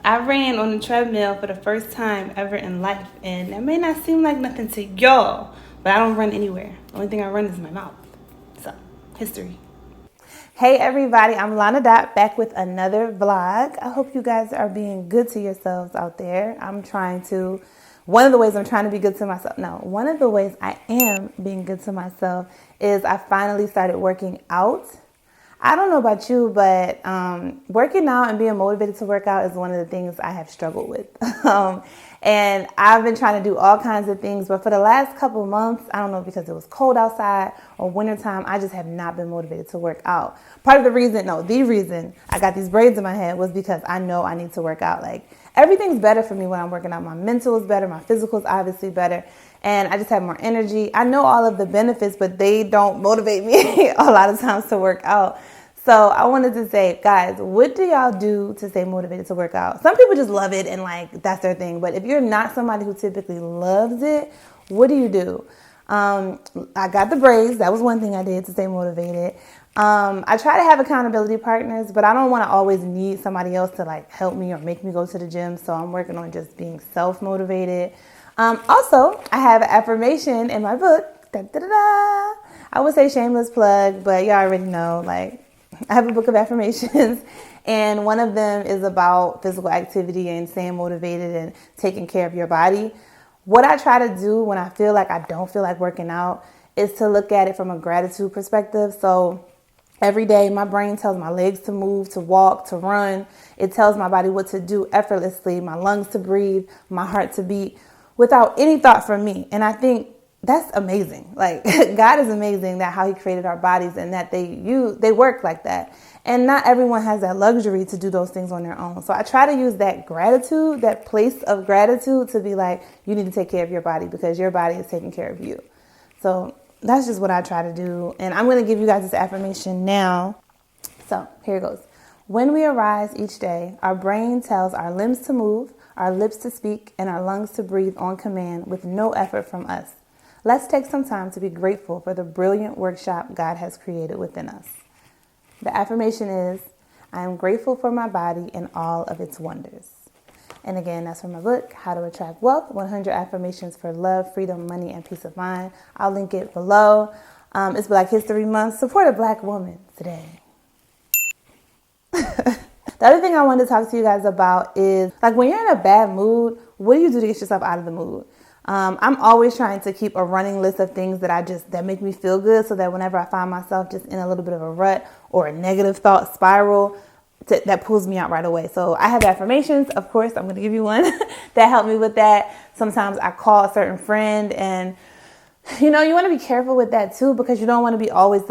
I ran on the treadmill for the first time ever in life, and that may not seem like nothing to y'all, but I don't run anywhere. The only thing I run is my mouth. So, history. Hey everybody, I'm Lana Dot back with another vlog. I hope you guys are being good to yourselves out there. One of the ways I'm trying to be good to myself, one of the ways I am being good to myself is I finally started working out. I don't know about you, but working out and being motivated to work out is one of the things I have struggled with. And I've been trying to do all kinds of things, but for the last couple of months, I don't know, because it was cold outside or wintertime, I just have not been motivated to work out. The reason I got these braids in my head was because I know I need to work out. Like, everything's better for me when I'm working out. My mental is better, my physical is obviously better, and I just have more energy. I know all of the benefits, but they don't motivate me a lot of times to work out. So I wanted to say, guys, what do y'all do to stay motivated to work out? Some people just love it and that's their thing. But if you're not somebody who typically loves it, what do? I got the braids. That was one thing I did to stay motivated. I try to have accountability partners, but I don't want to always need somebody else to help me or make me go to the gym. So I'm working on just being self-motivated. Also, I have an affirmation in my book. I would say shameless plug, but y'all already know, I have a book of affirmations, and one of them is about physical activity and staying motivated and taking care of your body. What I try to do when I feel like I don't feel like working out is to look at it from a gratitude perspective. So every day my brain tells my legs to move, to walk, to run. It tells my body what to do effortlessly, my lungs to breathe, my heart to beat without any thought from me. And I think that's amazing. God is amazing that how he created our bodies and that they work like that. And not everyone has that luxury to do those things on their own. So I try to use that gratitude, that place of gratitude, to be like, you need to take care of your body because your body is taking care of you. So that's just what I try to do. And I'm going to give you guys this affirmation now. So here it goes. When we arise each day, our brain tells our limbs to move, our lips to speak, and our lungs to breathe on command with no effort from us. Let's take some time to be grateful for the brilliant workshop God has created within us. The affirmation is, I am grateful for my body and all of its wonders. And again, that's from my book, How to Attract Wealth, 100 Affirmations for Love, Freedom, Money, and Peace of Mind. I'll link it below. It's Black History Month. Support a Black woman today. The other thing I wanted to talk to you guys about is, when you're in a bad mood, what do you do to get yourself out of the mood? I'm always trying to keep a running list of things that make me feel good, so that whenever I find myself just in a little bit of a rut or a negative thought spiral, that pulls me out right away. So I have affirmations, of course. I'm going to give you one that helped me with that. Sometimes I call a certain friend, and you want to be careful with that too, because you don't want to be always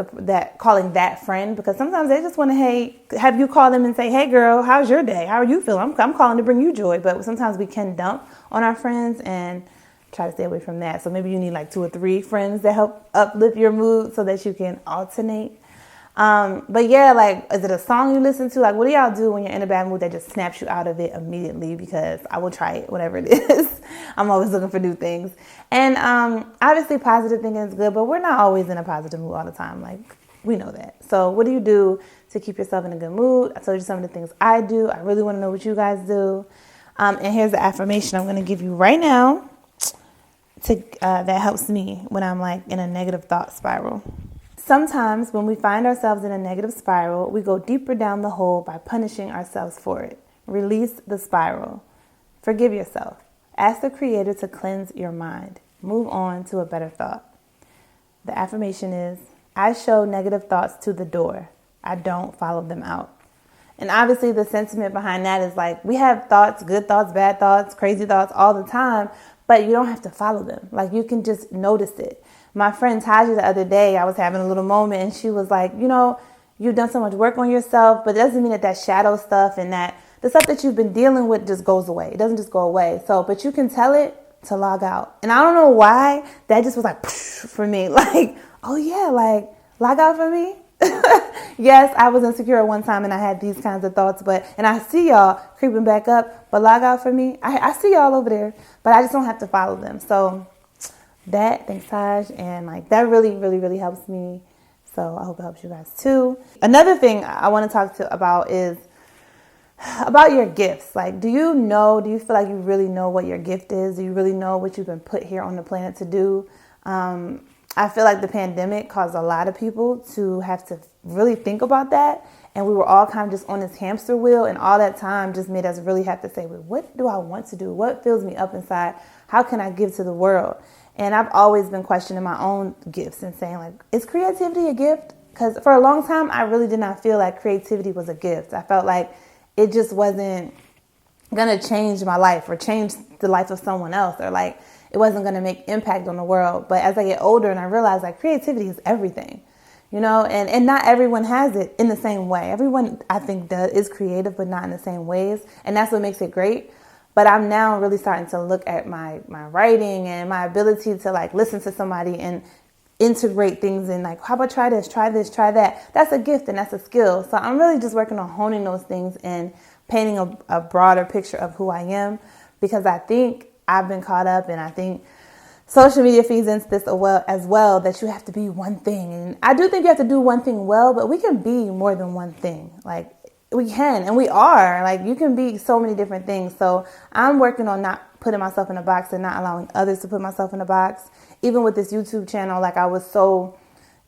calling that friend, because sometimes they just want to have you call them and say, hey girl, how's your day? How are you feeling? I'm calling to bring you joy. But sometimes we can dump on our friends and try to stay away from that. So maybe you need 2 or 3 friends that help uplift your mood so that you can alternate. But yeah, is it a song you listen to? What do y'all do when you're in a bad mood that just snaps you out of it immediately? Because I will try it, whatever it is. I'm always looking for new things. And obviously positive thinking is good, but we're not always in a positive mood all the time. We know that. So what do you do to keep yourself in a good mood? I told you some of the things I do. I really want to know what you guys do. And here's the affirmation I'm going to give you right now. That helps me when I'm in a negative thought spiral. Sometimes when we find ourselves in a negative spiral, we go deeper down the hole by punishing ourselves for it. Release the spiral. Forgive yourself. Ask the Creator to cleanse your mind. Move on to a better thought. The affirmation is, I show negative thoughts to the door. I don't follow them out. And obviously the sentiment behind that is we have thoughts, good thoughts, bad thoughts, crazy thoughts all the time, but you don't have to follow them. You can just notice it. My friend Taji the other day, I was having a little moment, and she was like, you've done so much work on yourself, but it doesn't mean that shadow stuff and that the stuff that you've been dealing with just goes away. It doesn't just go away. But you can tell it to log out. And I don't know why that just was for me, oh yeah, log out for me. Yes, I was insecure at one time and I had these kinds of thoughts, and I see y'all creeping back up, but log out for me. I see y'all over there, but I just don't have to follow them. So thanks Taj, and that really, really, really helps me. So I hope it helps you guys too. Another thing I want to talk about is about your gifts. Like, do you feel like you really know what your gift is? Do you really know what you've been put here on the planet to do? I feel like the pandemic caused a lot of people to have to really think about that. And we were all kind of just on this hamster wheel. And all that time just made us really have to say, well, what do I want to do? What fills me up inside? How can I give to the world? And I've always been questioning my own gifts and saying, like, is creativity a gift? Because for a long time, I really did not feel like creativity was a gift. I felt like it just wasn't going to change my life or change the life of someone else, or like it wasn't going to make impact on the world. But as I get older and I realize like creativity is everything, and not everyone has it in the same way. Everyone, I think, is creative, but not in the same ways. And that's what makes it great. But I'm now really starting to look at my writing and my ability to like listen to somebody and integrate things in, like, how about try this, try that. That's a gift and that's a skill. So I'm really just working on honing those things and painting a broader picture of who I am, because I think I've been caught up, and I think social media feeds into this as well, that you have to be one thing. And I do think you have to do one thing well, but we can be more than one thing. Like, we can, and we are. Like, you can be so many different things. So I'm working on not putting myself in a box and not allowing others to put myself in a box. Even with this YouTube channel, like, I was so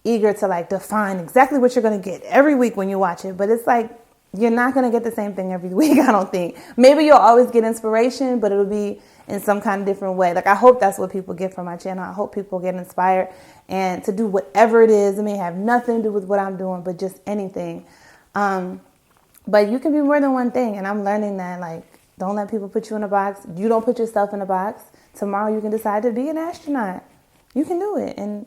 eager to like define exactly what you're going to get every week when you watch it. But it's like, you're not going to get the same thing every week, I don't think. Maybe you'll always get inspiration, but it'll be in some kind of different way. Like, I hope that's what people get from my channel. I hope people get inspired and to do whatever it is. It may have nothing to do with what I'm doing, but just anything. But you can be more than one thing. And I'm learning that, like, don't let people put you in a box. You don't put yourself in a box. Tomorrow you can decide to be an astronaut. You can do it. And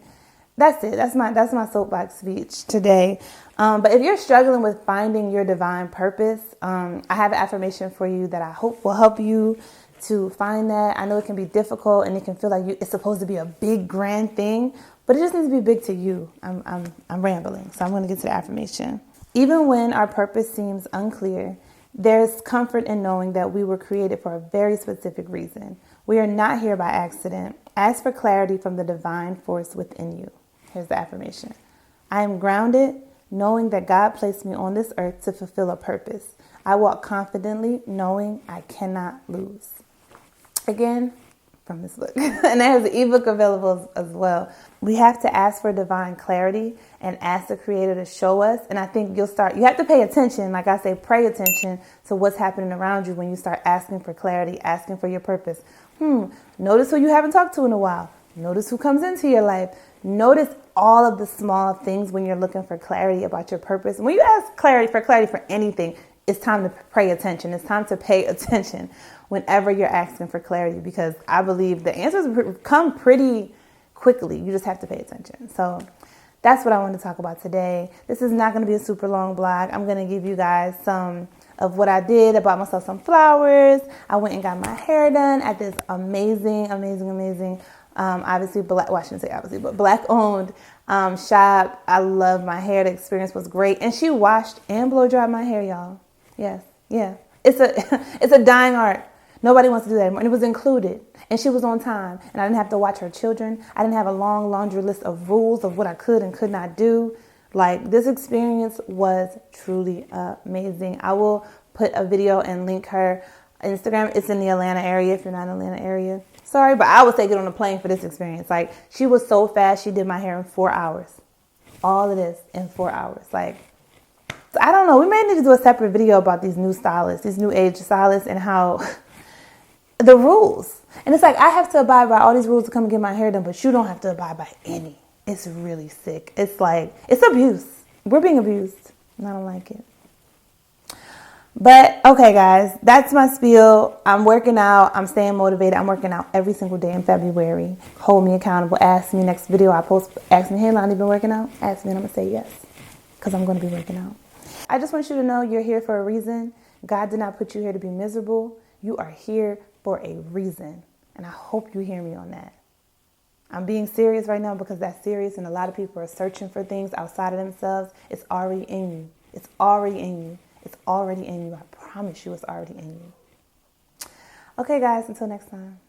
that's it. That's my soapbox speech today. But if you're struggling with finding your divine purpose, I have an affirmation for you that I hope will help you to find that. I know it can be difficult and it can feel like it's supposed to be a big, grand thing, but it just needs to be big to you. I'm rambling, so I'm going to get to the affirmation. Even when our purpose seems unclear, there's comfort in knowing that we were created for a very specific reason. We are not here by accident. Ask for clarity from the divine force within you. Here's the affirmation. I am grounded, knowing that God placed me on this earth to fulfill a purpose. I walk confidently, knowing I cannot lose. Again, from this book. And there's an ebook available as well. We have to ask for divine clarity and ask the Creator to show us. And I think you have to pay attention. Like I say, pay attention to what's happening around you when you start asking for clarity, asking for your purpose. Notice who you haven't talked to in a while. Notice who comes into your life. Notice all of the small things when you're looking for clarity about your purpose. When you ask clarity for anything, it's time to pay attention. It's time to pay attention whenever you're asking for clarity, because I believe the answers come pretty quickly. You just have to pay attention. So that's what I want to talk about today. This is not going to be a super long blog. I'm going to give you guys some of what I did. I bought myself some flowers. I went and got my hair done at this amazing obviously black, well, I shouldn't say obviously, but black owned shop. I love my hair. The experience was great. And she washed and blow dried my hair, y'all. Yes. Yeah. It's a dying art. Nobody wants to do that anymore. And it was included. And she was on time. And I didn't have to watch her children. I didn't have a long laundry list of rules of what I could and could not do. Like, this experience was truly amazing. I will put a video and link her Instagram. It's in the Atlanta area if you're not in the Atlanta area. Sorry, but I would say get on a plane for this experience. Like, she was so fast. She did my hair in 4 hours. All of this in 4 hours. Like, I don't know. We may need to do a separate video about these new stylists, these new age stylists, and how the rules. And it's like, I have to abide by all these rules to come and get my hair done, but you don't have to abide by any. It's really sick. It's like, it's abuse. We're being abused, and I don't like it. But, okay, guys, that's my spiel. I'm working out. I'm staying motivated. I'm working out every single day in February. Hold me accountable. Ask me next video I post. Ask me, hey, Lonnie, been working out? Ask me, and I'm going to say yes, because I'm going to be working out. I just want you to know you're here for a reason. God did not put you here to be miserable. You are here for a reason. And I hope you hear me on that. I'm being serious right now because that's serious, and a lot of people are searching for things outside of themselves. It's already in you. It's already in you. It's already in you. I promise you it's already in you. Okay, guys, until next time.